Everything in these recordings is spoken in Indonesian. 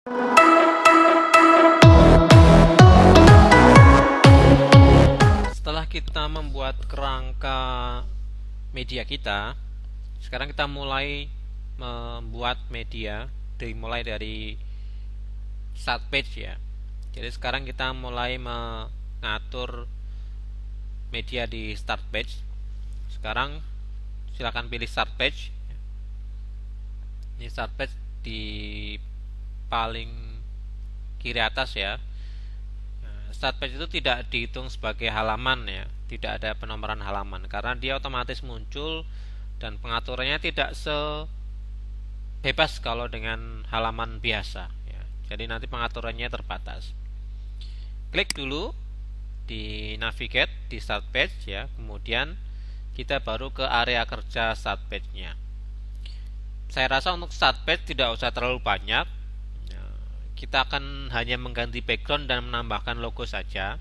Setelah kita membuat kerangka media kita, sekarang kita mulai membuat media dimulai dari start page ya. Jadi sekarang kita mulai mengatur media di start page. Sekarang silakan pilih start page. Ini start page di paling kiri atas ya. Start page itu tidak dihitung sebagai halaman ya, tidak ada penomoran halaman karena dia otomatis muncul dan pengaturannya tidak sebebas kalau dengan halaman biasa ya. Jadi nanti pengaturannya terbatas. Klik dulu di navigate di start page ya, kemudian kita baru ke area kerja start page-nya. Saya rasa untuk start page tidak usah terlalu banyak. Kita akan hanya mengganti background dan menambahkan logo saja.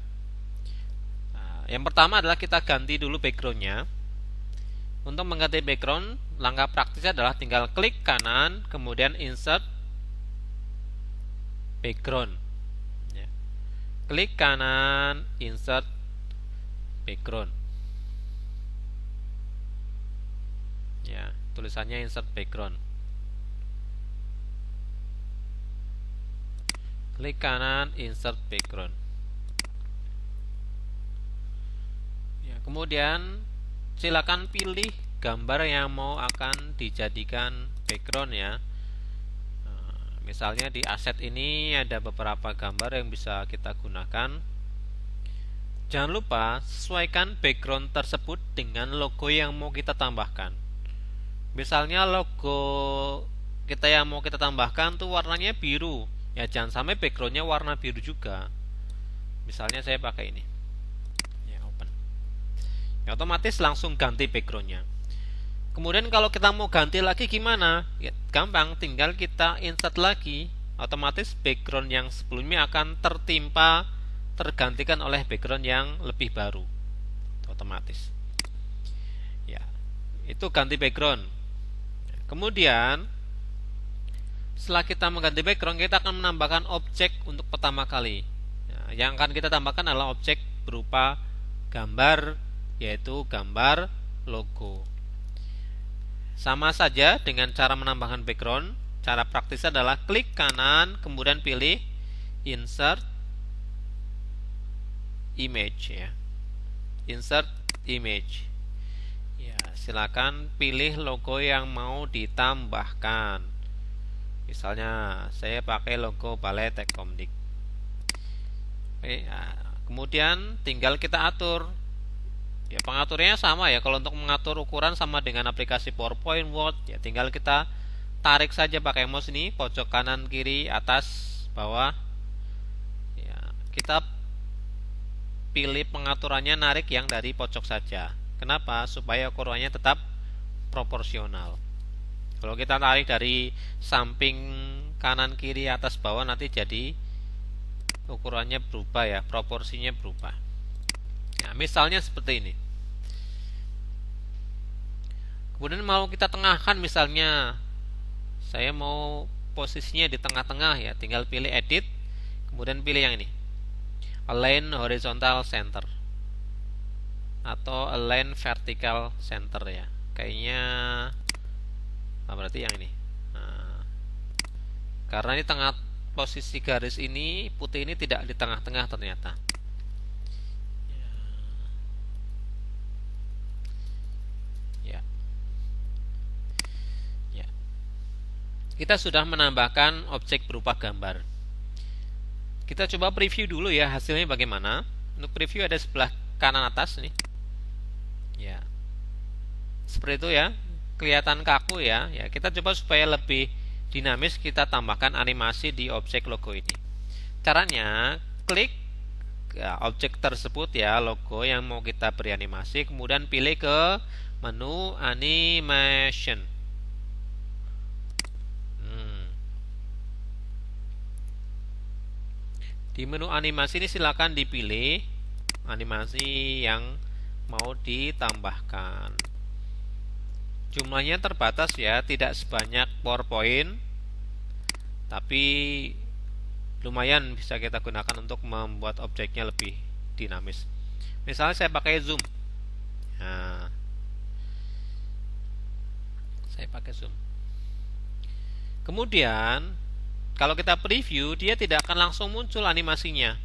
Yang pertama adalah kita ganti dulu backgroundnya. Untuk mengganti background, langkah praktisnya adalah tinggal klik kanan, kemudian insert background. Klik kanan, insert background. Ya, tulisannya insert background. Klik kanan, insert background. Ya, kemudian silakan pilih gambar yang mau akan dijadikan background ya. Misalnya di aset ini ada beberapa gambar yang bisa kita gunakan. Jangan lupa sesuaikan background tersebut dengan logo yang mau kita tambahkan. Misalnya logo kita yang mau kita tambahkan tuh warnanya biru. Ya jangan sampai backgroundnya warna biru juga. Misalnya saya pakai ini ya, open ya, otomatis langsung ganti backgroundnya. Kemudian kalau kita mau ganti lagi gimana ya, gampang, tinggal kita insert lagi, otomatis background yang sebelumnya akan tergantikan oleh background yang lebih baru otomatis ya. Itu ganti background. Kemudian setelah kita mengganti background, kita akan menambahkan objek untuk pertama kali. Nah, yang akan kita tambahkan adalah objek berupa gambar, yaitu gambar logo. Sama saja dengan cara menambahkan background. Cara praktisnya adalah klik kanan, kemudian pilih insert image ya. Insert image. Ya, silakan pilih logo yang mau ditambahkan. Misalnya saya pakai logo Balai Tekkomdik. Oke, kemudian tinggal kita atur. Ya, pengaturnya sama ya. Kalau untuk mengatur ukuran sama dengan aplikasi PowerPoint, Word, ya tinggal kita tarik saja pakai mouse ini, pojok kanan, kiri, atas, bawah. Ya, kita pilih pengaturannya narik yang dari pojok saja. Kenapa? Supaya ukurannya tetap proporsional. Kalau kita tarik dari samping kanan, kiri, atas, bawah, nanti jadi ukurannya berubah ya, proporsinya berubah. Nah, misalnya seperti ini. Kemudian mau kita tengahkan, misalnya saya mau posisinya di tengah-tengah ya, tinggal pilih edit, kemudian pilih yang ini, align horizontal center atau align vertical center ya. Kayaknya berarti yang ini. Nah, karena ini tengah, posisi garis ini putih ini tidak di tengah-tengah ternyata. Ya. Ya. Kita sudah menambahkan objek berupa gambar. Kita coba preview dulu ya hasilnya bagaimana. Untuk preview ada sebelah kanan atas nih. Ya. Seperti itu ya. Kelihatan kaku ya. Ya, kita coba supaya lebih dinamis, kita tambahkan animasi di objek logo ini. Caranya klik ya, objek tersebut ya, logo yang mau kita beri animasi, kemudian pilih ke menu animation. Di menu animasi ini silakan dipilih animasi yang mau ditambahkan. Jumlahnya terbatas ya, tidak sebanyak PowerPoint, tapi lumayan bisa kita gunakan untuk membuat objeknya lebih dinamis. Misalnya saya pakai zoom. Nah, saya pakai zoom. Kemudian kalau kita preview, dia tidak akan langsung muncul animasinya.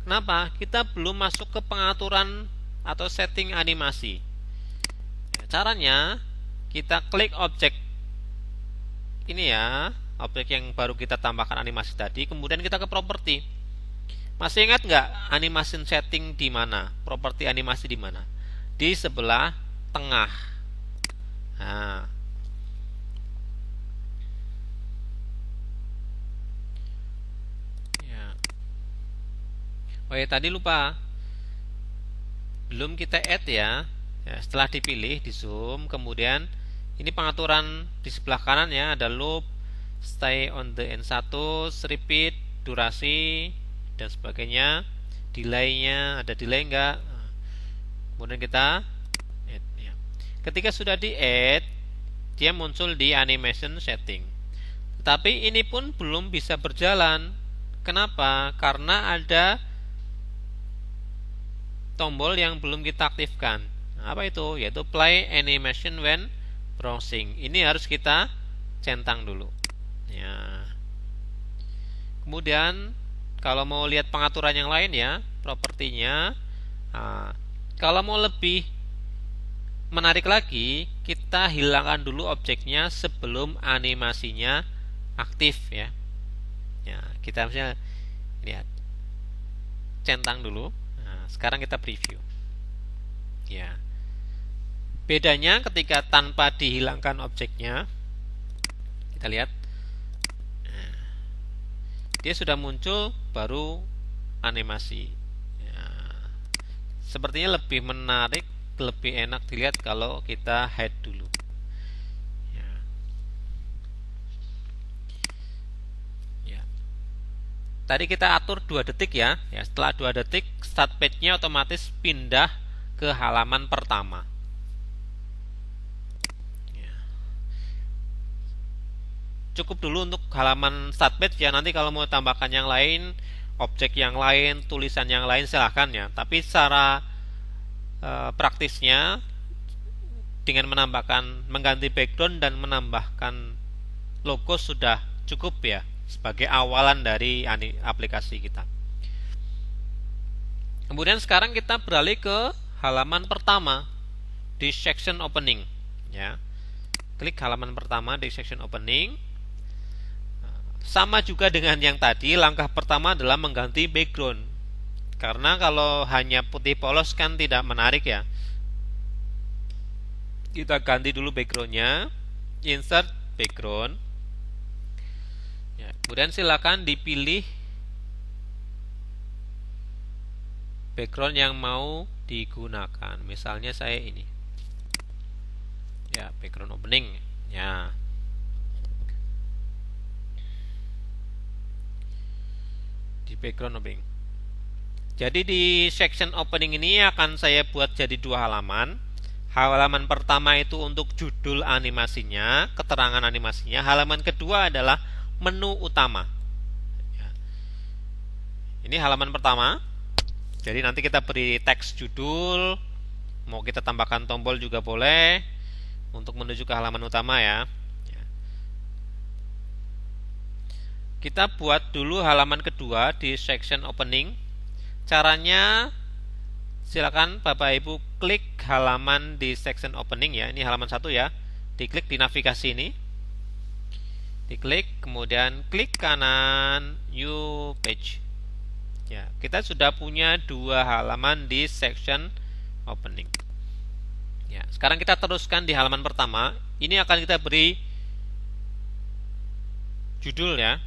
Kenapa? Kita belum masuk ke pengaturan atau setting animasi. Caranya, kita klik objek ini ya, objek yang baru kita tambahkan animasi tadi, kemudian kita ke properti. Masih ingat nggak animasi setting di mana? Properti animasi di mana? Di sebelah tengah. Nah, ya. Oh ya, tadi lupa. Belum kita add ya. Ya, setelah dipilih di zoom, kemudian ini pengaturan di sebelah kanan ya, ada loop, stay on the N1, repeat, durasi dan sebagainya, delay-nya, ada delay enggak. Kemudian kita add ya. Ketika sudah di add, dia muncul di animation setting. Tetapi ini pun belum bisa berjalan. Kenapa? Karena ada tombol yang belum kita aktifkan. Apa itu? Yaitu play animation when browsing. Ini harus kita centang dulu. Ya. Kemudian kalau mau lihat pengaturan yang lain ya, propertinya. Nah, kalau mau lebih menarik lagi, kita hilangkan dulu objeknya sebelum animasinya aktif ya. Ya, kita misalnya lihat centang dulu. Nah, sekarang kita preview. Ya. Bedanya ketika tanpa dihilangkan objeknya, kita lihat, nah, dia sudah muncul baru animasi. Ya, sepertinya lebih menarik, lebih enak dilihat kalau kita hide dulu. Ya. Ya. Tadi kita atur 2 detik ya. Ya, setelah 2 detik start page-nya otomatis pindah ke halaman pertama. Cukup dulu untuk halaman start page ya. Nanti kalau mau tambahkan yang lain, objek yang lain, tulisan yang lain silahkan ya. Tapi secara praktisnya dengan mengganti background dan menambahkan logo sudah cukup ya sebagai awalan dari aplikasi kita. Kemudian sekarang kita beralih ke halaman pertama di section opening ya. Klik halaman pertama di section opening. Sama juga dengan yang tadi, langkah pertama adalah mengganti background. Karena kalau hanya putih polos kan tidak menarik ya. Kita ganti dulu backgroundnya, insert background. Ya, kemudian silakan dipilih background yang mau digunakan. Misalnya saya ini. Ya, background opening. Ya. Di background opening. Jadi di section opening ini akan saya buat jadi 2 halaman. Halaman pertama itu untuk judul animasinya, keterangan animasinya. Halaman kedua adalah menu utama. Ini halaman pertama. Jadi nanti kita beri teks judul. Mau kita tambahkan tombol juga boleh untuk menuju ke halaman utama ya. Kita buat dulu halaman kedua di section opening. Caranya silakan Bapak Ibu klik halaman di section opening ya. Ini halaman 1 ya. Diklik di navigasi ini. Diklik, kemudian klik kanan new page. Ya, kita sudah punya 2 halaman di section opening. Ya, sekarang kita teruskan di halaman pertama. Ini akan kita beri judul ya,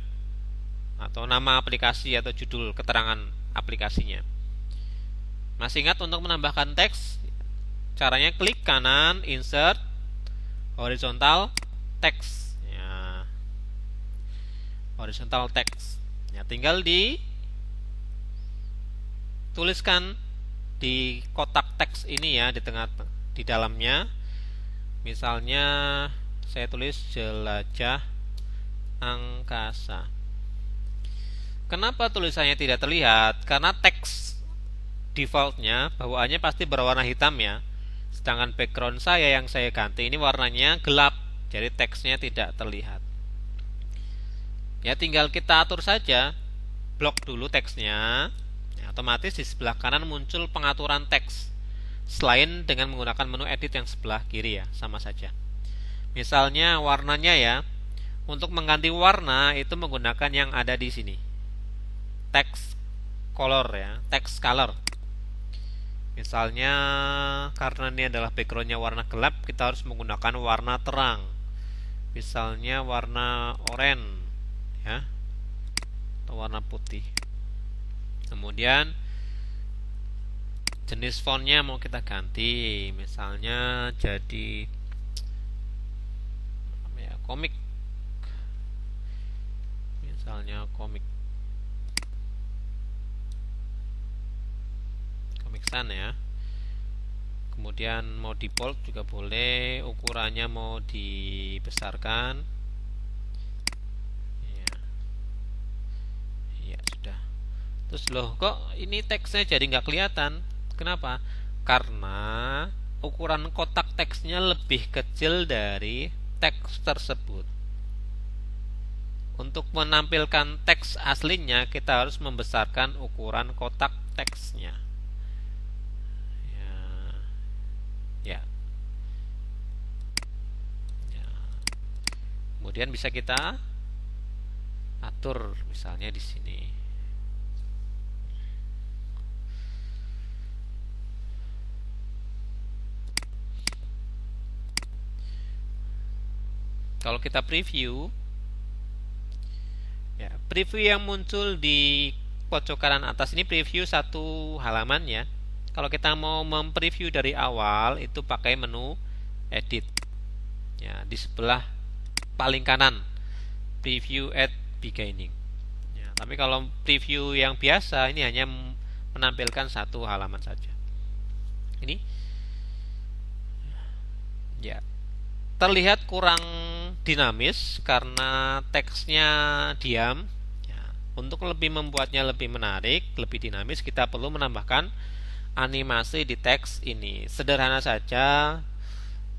atau nama aplikasi atau judul keterangan aplikasinya. Masih ingat untuk menambahkan teks? Caranya klik kanan, insert, horizontal text. Ya. Horizontal text. Ya, tinggal dituliskan di kotak teks ini ya, di dalamnya. Misalnya saya tulis jelajah angkasa. Kenapa tulisannya tidak terlihat? Karena teks defaultnya bawaannya pasti berwarna hitam ya. Sedangkan background saya yang saya ganti ini warnanya gelap, jadi teksnya tidak terlihat. Ya tinggal kita atur saja, blok dulu teksnya. Ya, otomatis di sebelah kanan muncul pengaturan teks. Selain dengan menggunakan menu edit yang sebelah kiri ya, sama saja. Misalnya warnanya ya, untuk mengganti warna itu menggunakan yang ada di sini. Text color ya, text color. Misalnya karena ini adalah backgroundnya warna gelap, kita harus menggunakan warna terang. Misalnya warna oranye ya, atau warna putih. Kemudian jenis fontnya mau kita ganti, misalnya jadi ya, komik. Misalnya komik San ya. Kemudian mau di bold juga boleh, ukurannya mau dibesarkan. Ya, ya sudah. Terus loh, kok ini teksnya jadi nggak kelihatan? Kenapa? Karena ukuran kotak teksnya lebih kecil dari teks tersebut. Untuk menampilkan teks aslinya, kita harus membesarkan ukuran kotak teksnya. Ya. Ya. Kemudian bisa kita atur misalnya di sini. Kalau kita preview, ya, preview yang muncul di pojok kanan atas ini preview satu halaman ya. Kalau kita mau mempreview dari awal itu pakai menu edit. Ya, di sebelah paling kanan preview at beginning. Ya, tapi kalau preview yang biasa ini hanya menampilkan satu halaman saja. Ini ya terlihat kurang dinamis karena teksnya diam. Ya, untuk lebih membuatnya lebih menarik, lebih dinamis, kita perlu menambahkan animasi di teks ini. Sederhana saja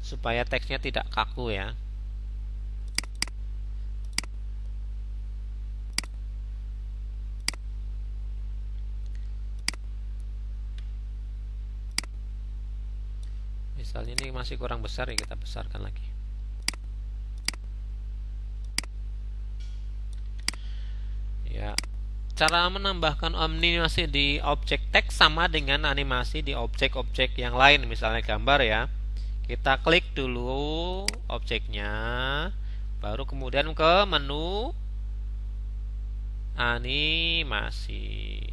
supaya teksnya tidak kaku ya. Misalnya ini masih kurang besar ya, kita besarkan lagi. Ya, cara menambahkan animasi di objek teks sama dengan animasi di objek-objek yang lain, misalnya gambar ya. Kita klik dulu objeknya, baru kemudian ke menu animasi.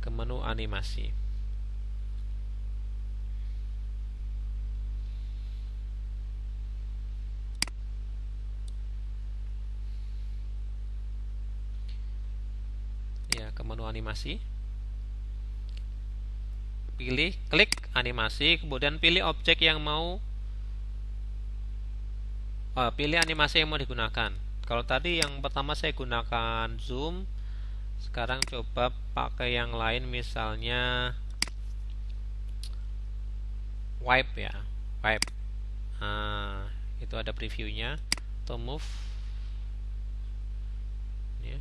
Ke menu animasi. Ya, ke menu animasi. Pilih, klik animasi, kemudian pilih objek yang mau pilih animasi yang mau digunakan. Kalau tadi yang pertama saya gunakan zoom, sekarang coba pakai yang lain, misalnya wipe ya, wipe. Nah, itu ada previewnya. Atau move ya.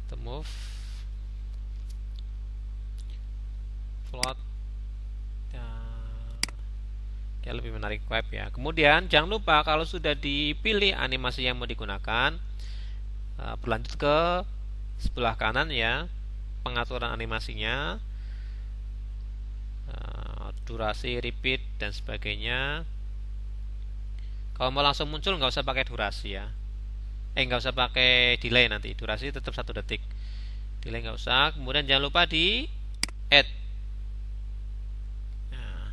Atau move, float ya. Ya, lebih menarik wipe ya. Kemudian jangan lupa kalau sudah dipilih animasi yang mau digunakan, berlanjut ke sebelah kanan ya, pengaturan animasinya, durasi, repeat dan sebagainya. Kalau mau langsung muncul nggak usah pakai durasi ya, nggak usah pakai delay, nanti durasi tetap 1 detik, delay nggak usah. Kemudian jangan lupa di add. Nah,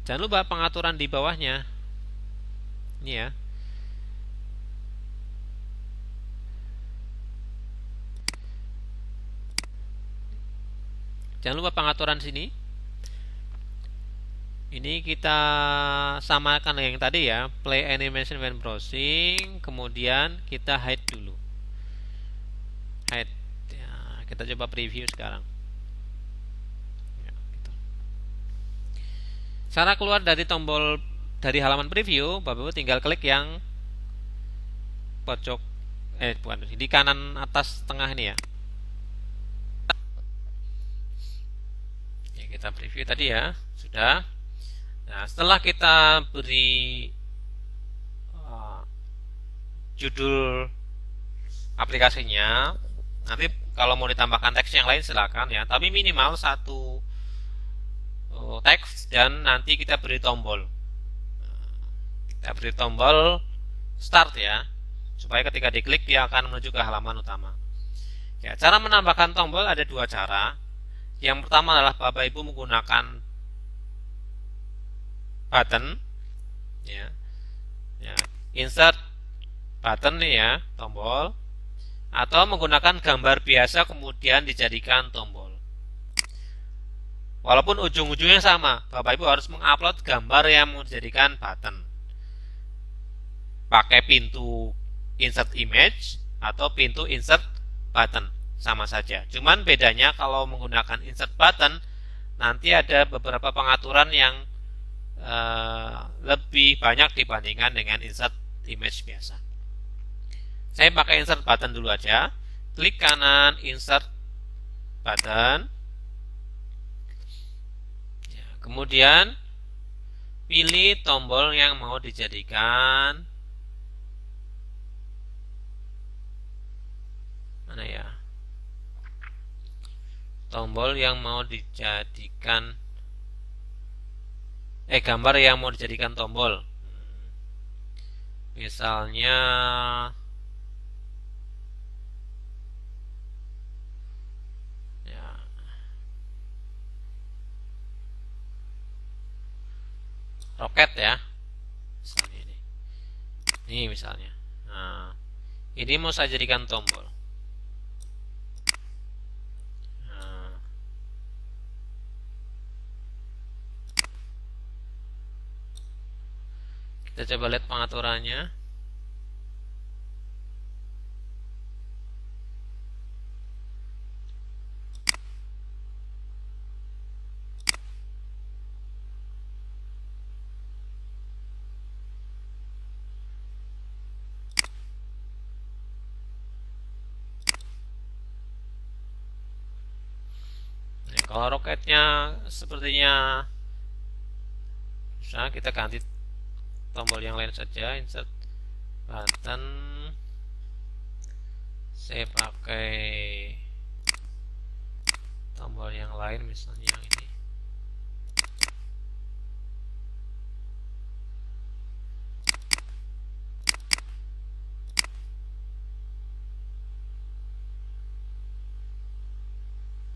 jangan lupa pengaturan di bawahnya ini ya. Jangan lupa pengaturan sini. Ini kita samakan dengan yang tadi ya, play animation when browsing, kemudian kita hide dulu. Hide. Ya, kita coba preview sekarang. Ya, gitu. Cara keluar dari tombol dari halaman preview, Bapak Ibu tinggal klik yang pojok bukan di kanan atas tengah ini ya. Ya, kita preview tadi ya, sudah. Nah, setelah kita beri judul aplikasinya, nanti kalau mau ditambahkan teks yang lain silakan ya, tapi minimal satu teks dan nanti kita beri tombol. Kita beri tombol start ya, supaya ketika diklik dia akan menuju ke halaman utama. Ya, cara menambahkan tombol ada dua cara. Yang pertama adalah Bapak Ibu menggunakan button ya, insert button nih ya, tombol, atau menggunakan gambar biasa kemudian dijadikan tombol. Walaupun ujung-ujungnya sama, Bapak Ibu harus mengupload gambar yang mau dijadikan button pakai pintu insert image atau pintu insert button, sama saja. Cuman bedanya kalau menggunakan insert button nanti ada beberapa pengaturan yang lebih banyak dibandingkan dengan insert image biasa. Saya pakai insert button dulu aja. Klik kanan insert button. Ya, kemudian pilih tombol yang mau dijadikan. Mana ya? Tombol yang mau dijadikan gambar yang mau dijadikan tombol. Misalnya ya, roket ya. Misalnya ini. Ini misalnya. Nah, ini mau saya jadikan tombol. Kita coba lihat pengaturannya. Nah, kalau roketnya sepertinya bisa, kita ganti tombol yang lain saja, insert button. Saya pakai tombol yang lain, misalnya yang ini.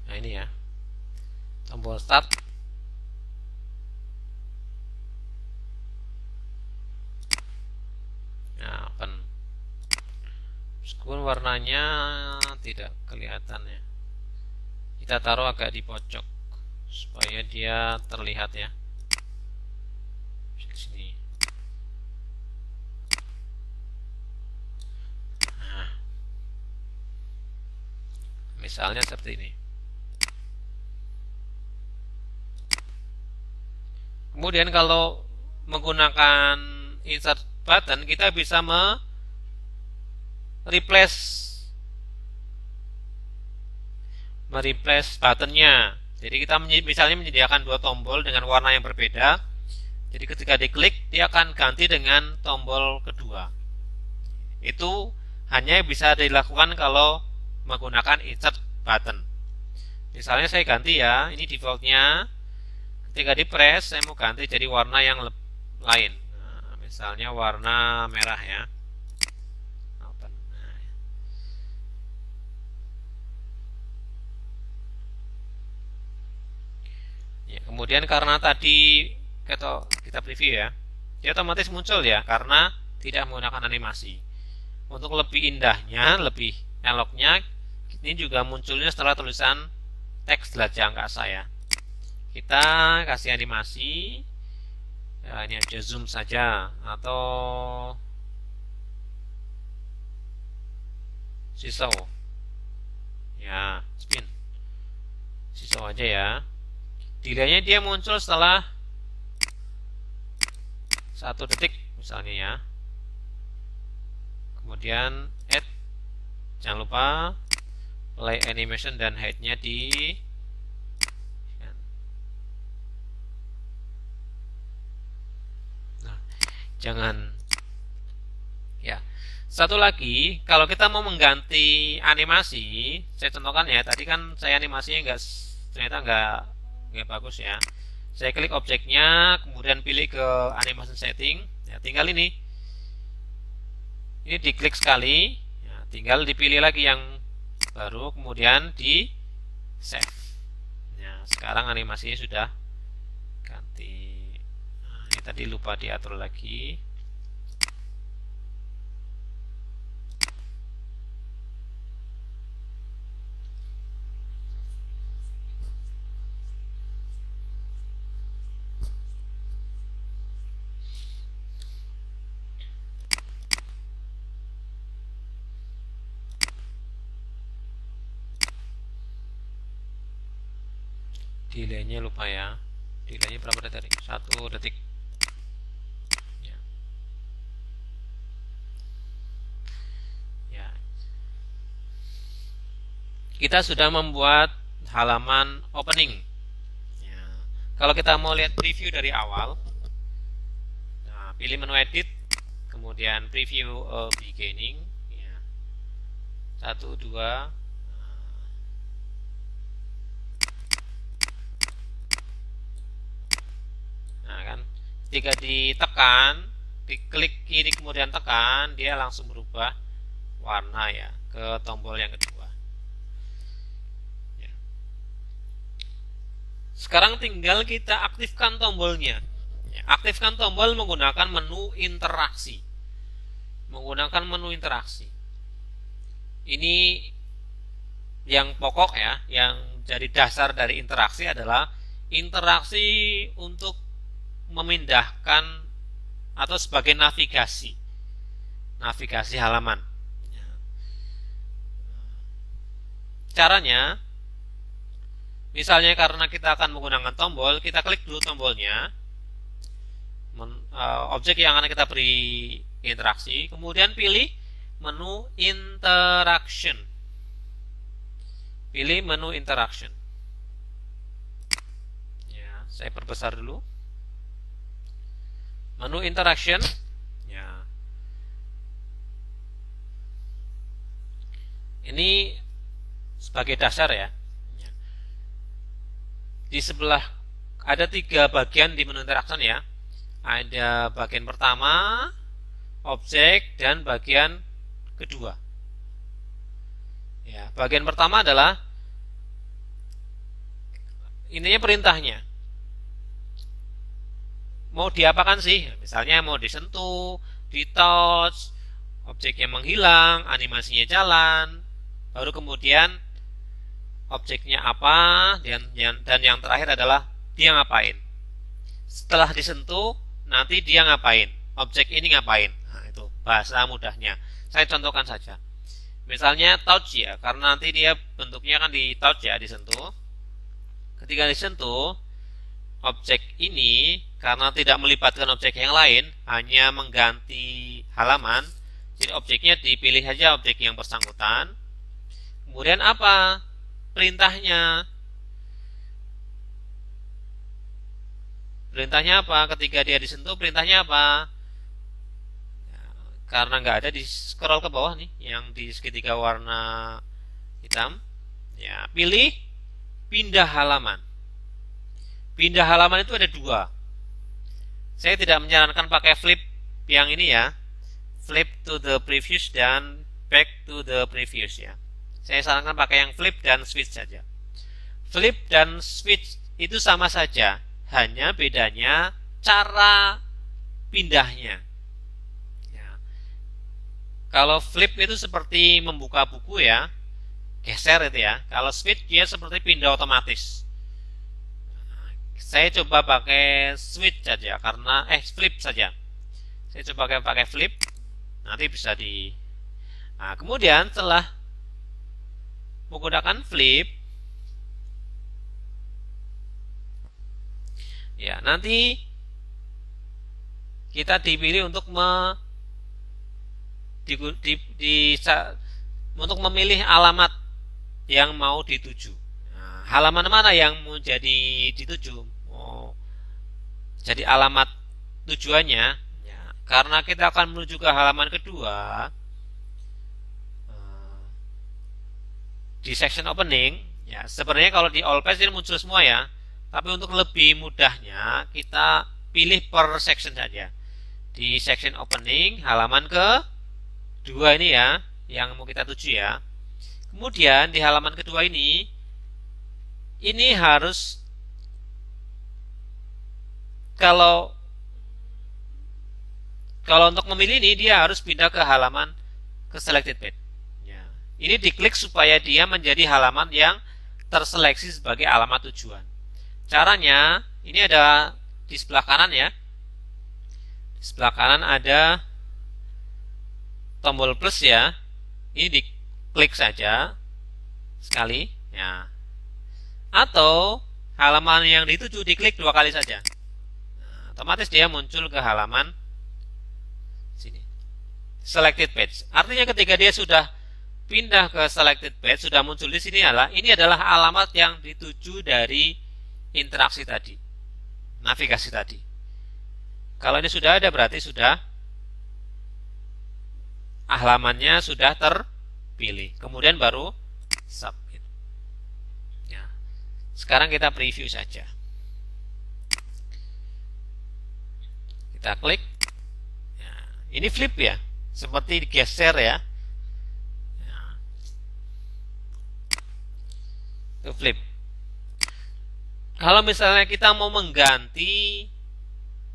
Nah, ini ya, tombol start. Nah, open. Meskipun warnanya tidak kelihatan ya, kita taruh agak di pojok supaya dia terlihat ya. Sini. Nah, misalnya seperti ini. Kemudian kalau menggunakan insert button, kita bisa mereplace buttonnya. Jadi kita misalnya menyediakan dua tombol dengan warna yang berbeda. Jadi ketika diklik dia akan ganti dengan tombol kedua. Itu hanya bisa dilakukan kalau menggunakan insert button. Misalnya saya ganti ya, ini defaultnya. Ketika di press saya mau ganti jadi warna yang lain. Nah, misalnya warna merah ya. Ya, kemudian karena tadi kita preview ya, dia otomatis muncul ya karena tidak menggunakan animasi. Untuk lebih indahnya, lebih eloknya, ini juga munculnya setelah tulisan teks jelajah angkasa ya. Kita kasih animasi, Ya, ini aja zoom saja atau sisau. Ya, spin. Sisau aja ya. Delaynya dia muncul setelah 1 detik misalnya ya. Kemudian add, jangan lupa play animation dan height-nya di nah, jangan ya. Satu lagi, kalau kita mau mengganti animasi, saya contohkan ya. Tadi kan saya animasinya ternyata nggak bagus ya. Saya klik objeknya, kemudian pilih ke animation setting. Ya, tinggal ini diklik sekali. Ya, tinggal dipilih lagi yang baru, kemudian di save. Ya, sekarang animasinya sudah ganti. Nah, ini tadi lupa diatur lagi. Delaynya lupa ya. Delaynya berapa detik? 1 detik. Ya. Ya. Kita sudah membuat halaman opening. Ya. Kalau kita mau lihat preview dari awal, nah, pilih menu edit, kemudian preview beginning. Ya. 1, 2. Nah kan, ketika ditekan, diklik kiri kemudian tekan, dia langsung berubah warna ya ke tombol yang kedua. Ya. Sekarang tinggal kita aktifkan tombolnya. Ya, aktifkan tombol menggunakan menu interaksi. Menggunakan menu interaksi. Ini yang pokok ya, yang jadi dasar dari interaksi adalah interaksi untuk memindahkan atau sebagai navigasi halaman. Caranya, misalnya karena kita akan menggunakan tombol, kita klik dulu tombolnya, objek yang akan kita beri interaksi, kemudian pilih menu interaction. Pilih menu interaction. Ya, saya perbesar dulu. Menu interaction. Ya. Ini sebagai dasar ya. Di sebelah ada 3 bagian di menu interaction ya. Ada bagian pertama, objek, dan bagian kedua. Ya, bagian pertama adalah intinya perintahnya. Mau diapakan sih? Misalnya mau disentuh, di touch, objeknya menghilang, animasinya jalan, baru kemudian objeknya apa, dan yang terakhir adalah dia ngapain. Setelah disentuh, nanti dia ngapain, objek ini ngapain. Nah, itu bahasa mudahnya. Saya contohkan saja. Misalnya touch ya, karena nanti dia bentuknya kan di touch ya, disentuh. Ketika disentuh, objek ini karena tidak melibatkan objek yang lain, hanya mengganti halaman, jadi objeknya dipilih saja objek yang bersangkutan. Kemudian apa? Perintahnya. Perintahnya apa? Ketika dia disentuh, perintahnya apa? Ya, karena nggak ada, di scroll ke bawah nih, yang di segitiga warna hitam. Ya, pilih pindah halaman. Pindah halaman itu ada 2. Saya tidak menyarankan pakai flip yang ini ya. Flip to the previous dan back to the previous ya. Saya sarankan pakai yang flip dan switch saja. Flip dan switch itu sama saja, hanya bedanya cara pindahnya. Ya. Kalau flip itu seperti membuka buku ya, geser itu ya. Kalau switch dia seperti pindah otomatis. Saya coba pakai switch saja karena flip saja. Saya coba pakai flip, nanti bisa di. Nah, kemudian setelah menggunakan flip, ya nanti kita dipilih untuk untuk memilih alamat yang mau dituju. Nah, halaman mana yang mau jadi dituju? Mau jadi alamat tujuannya? Ya, karena kita akan menuju ke halaman kedua di section opening. Ya, sebenarnya kalau di all page ini muncul semua ya. Tapi untuk lebih mudahnya kita pilih per section saja. Di section opening halaman kedua ini ya, yang mau kita tuju ya. Kemudian di halaman kedua ini harus kalau untuk memilih ini dia harus pindah ke halaman ke selected page. Ya. Ini diklik supaya dia menjadi halaman yang terseleksi sebagai alamat tujuan. Caranya ini ada di sebelah kanan ya. Di sebelah kanan ada tombol plus ya. Ini diklik saja sekali ya. Atau halaman yang dituju diklik 2 kali saja. Nah, otomatis dia muncul ke halaman sini. Selected page. Artinya ketika dia sudah pindah ke selected page, sudah muncul di sini ini adalah alamat yang dituju dari interaksi tadi, navigasi tadi. Kalau ini sudah ada berarti sudah halamannya sudah terpilih. Kemudian baru submit. Ya. Sekarang kita preview saja. Kita klik. Ya. Ini flip ya, seperti digeser ya. Ya. Itu flip. Kalau misalnya kita mau mengganti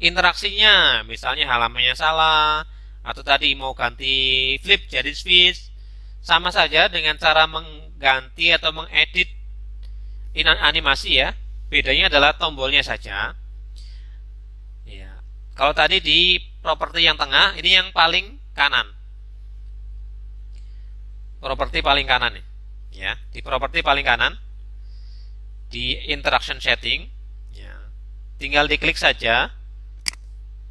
interaksinya, misalnya halamannya salah, atau tadi mau ganti flip jadi switch, sama saja dengan cara mengganti atau mengedit animasi ya. Bedanya adalah tombolnya saja. Ya. Kalau tadi di properti yang tengah, ini yang paling kanan. Properti paling kanan nih. Ya, di properti paling kanan. Di interaction setting ya, tinggal diklik saja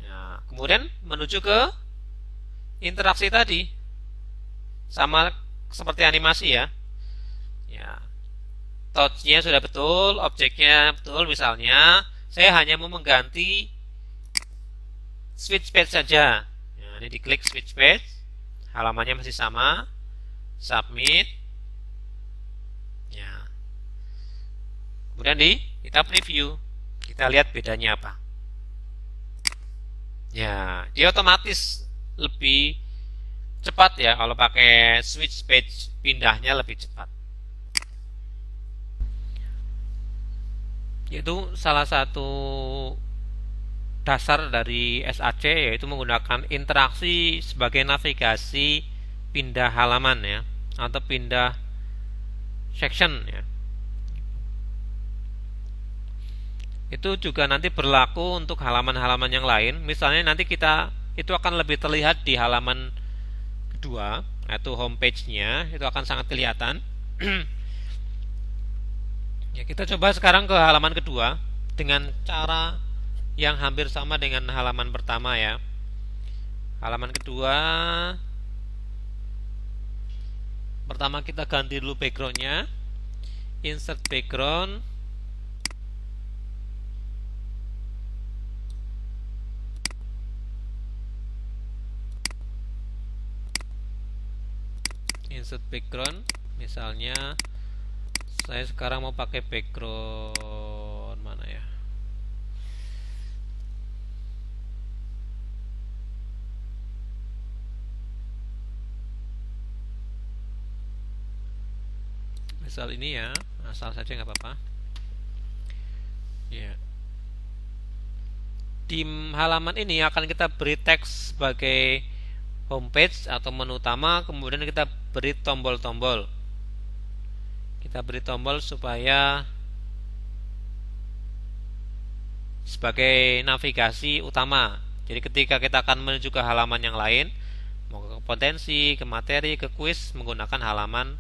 ya, kemudian menuju ke interaksi tadi sama seperti animasi ya. Ya, touchnya sudah betul, objeknya betul. Misalnya saya hanya mau mengganti switch page saja ya, ini diklik switch page, halamannya masih sama, submit. Kemudian kita preview, kita lihat bedanya apa. Ya, dia otomatis lebih cepat ya kalau pakai switch page, pindahnya lebih cepat. Yaitu salah satu dasar dari SAC, yaitu menggunakan interaksi sebagai navigasi pindah halaman ya, atau pindah section ya. Itu juga nanti berlaku untuk halaman-halaman yang lain. Misalnya nanti itu akan lebih terlihat di halaman kedua, yaitu homepage-nya itu akan sangat kelihatan. Ya, kita coba sekarang ke halaman kedua dengan cara yang hampir sama dengan halaman pertama ya. Halaman kedua, pertama kita ganti dulu background-nya, insert background. Insert background, misalnya saya sekarang mau pakai background mana ya, misal ini ya, asal saja nggak apa-apa ya. Di halaman ini akan kita beri teks sebagai homepage atau menu utama, kemudian kita beri tombol-tombol. Kita beri tombol supaya sebagai navigasi utama. Jadi ketika kita akan menuju ke halaman yang lain, mau ke potensi, ke materi, ke kuis, menggunakan halaman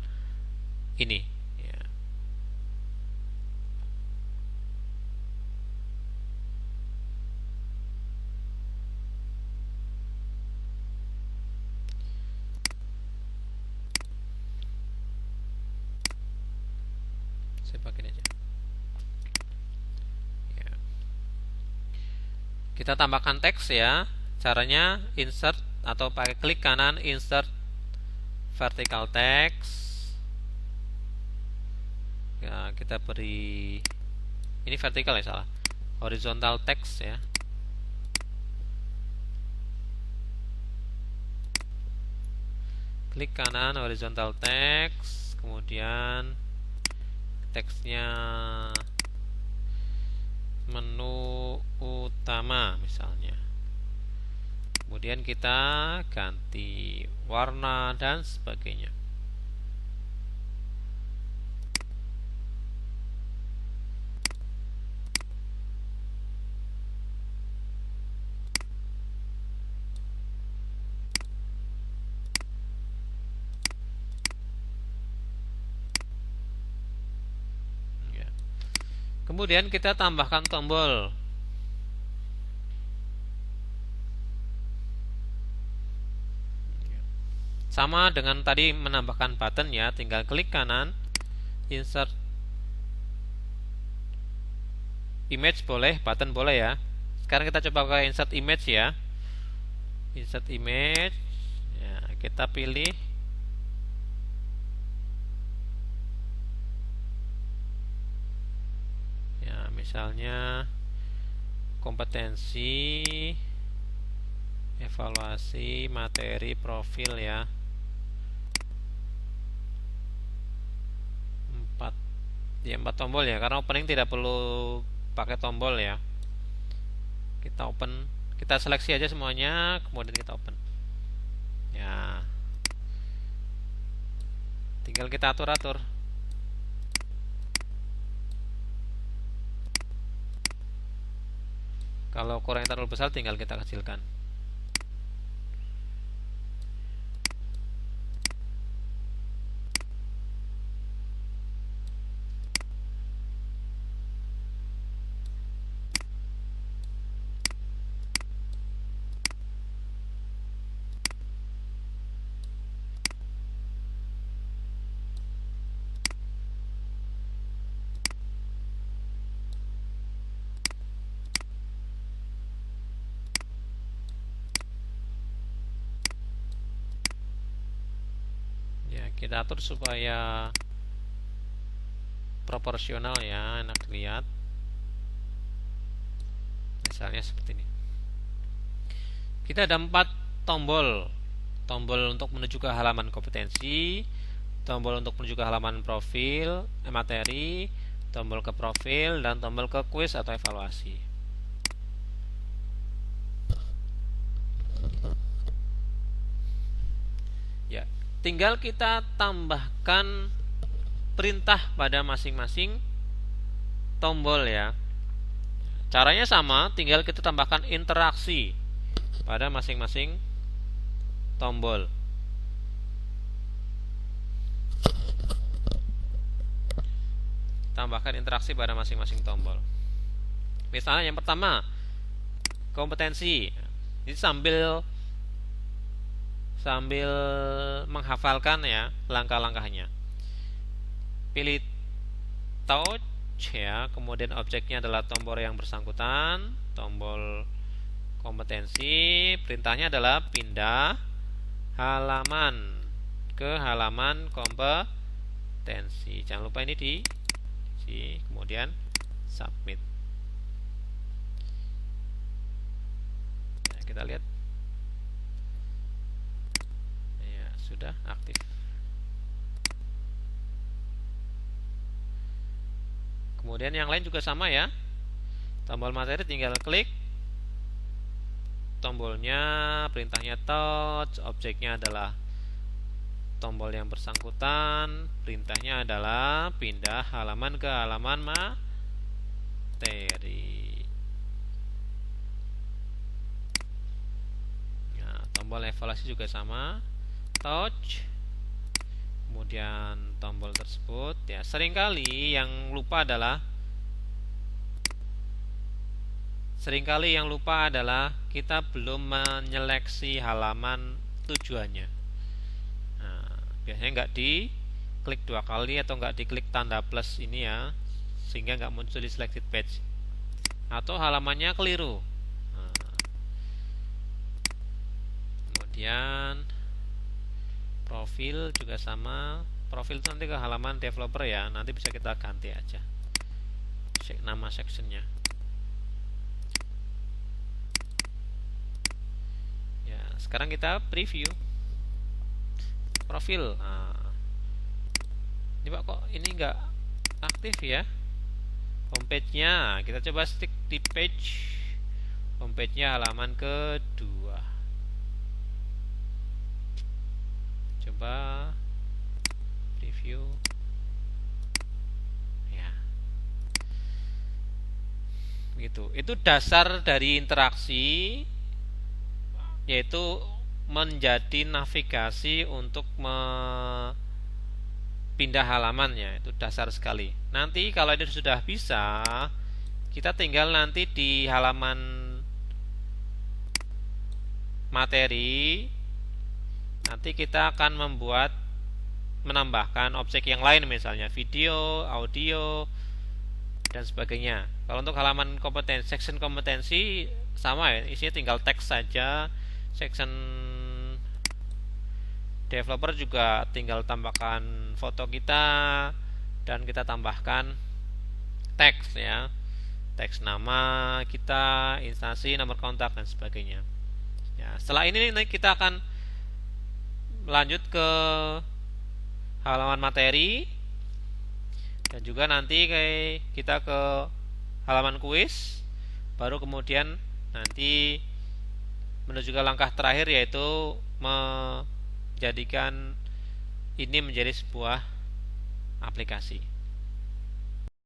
ini. Ya. Saya pakai aja. Ya. Kita tambahkan teks ya. Caranya insert atau pakai klik kanan insert vertical text. Ya, kita beri ini vertikal ya, salah. Horizontal text ya. Klik kanan horizontal text, kemudian teksnya menu utama misalnya. Kemudian kita ganti warna dan sebagainya. Ya. Kemudian kita tambahkan tombol. Sama dengan tadi menambahkan button ya, tinggal klik kanan, insert image boleh, button boleh ya. Sekarang kita coba ke insert image ya. Insert image. Ya, kita pilih ya, misalnya kompetensi, evaluasi, materi, profil ya. 4 tombol ya, karena opening tidak perlu pakai tombol ya. Kita open, kita seleksi aja semuanya, kemudian kita open ya, tinggal kita atur-atur. Kalau kurang terlalu besar tinggal kita kecilkan. Kita atur supaya proporsional ya, enak dilihat. Misalnya seperti ini. Kita ada 4 tombol. Tombol untuk menuju ke halaman kompetensi, tombol untuk menuju ke halaman profil, materi, tombol ke profil, dan tombol ke kuis atau evaluasi. Ya, tinggal kita tambahkan perintah pada masing-masing tombol ya. Caranya sama, tinggal kita tambahkan interaksi pada masing-masing tombol. Tambahkan interaksi pada masing-masing tombol. Misalnya yang pertama, kompetensi. Ini sambil menghafalkan ya langkah-langkahnya. Pilih touch ya, kemudian objeknya adalah tombol yang bersangkutan, tombol kompetensi, perintahnya adalah pindah halaman ke halaman kompetensi. Jangan lupa ini kemudian submit. Nah, kita lihat ya, sudah aktif. Kemudian yang lain juga sama ya. Tombol materi tinggal klik tombolnya, perintahnya touch, objeknya adalah tombol yang bersangkutan, perintahnya adalah pindah halaman ke halaman materi. tombol evaluasi juga sama, touch, kemudian tombol tersebut. Ya, seringkali yang lupa adalah kita belum menyeleksi halaman tujuannya. Nah, biasanya nggak diklik 2 kali atau nggak diklik tanda plus ini ya, sehingga nggak muncul di selected page, atau halamannya keliru. Nah, kemudian profil juga sama. Profil itu nanti ke halaman developer ya, nanti bisa kita ganti aja nama sectionnya. Ya, sekarang kita preview profil. Nah, ini Pak, kok ini nggak aktif ya homepage-nya. Kita coba stick di page homepage-nya halaman kedua. Coba preview. Ya, begitu. Itu dasar dari interaksi, yaitu menjadi navigasi untuk pindah halamannya. Itu dasar sekali. Nanti kalau ini sudah bisa, kita tinggal nanti di halaman materi, nanti kita akan menambahkan objek yang lain, misalnya video, audio, dan sebagainya. Kalau untuk halaman kompetensi, section kompetensi sama ya, isinya tinggal teks saja. Section developer juga tinggal tambahkan foto kita dan kita tambahkan teks ya, teks nama kita, instansi, nomor kontak, dan sebagainya. Ya, setelah ini kita akan lanjut ke halaman materi, dan juga nanti kita ke halaman kuis, baru kemudian nanti menuju ke langkah terakhir, yaitu menjadikan ini menjadi sebuah aplikasi.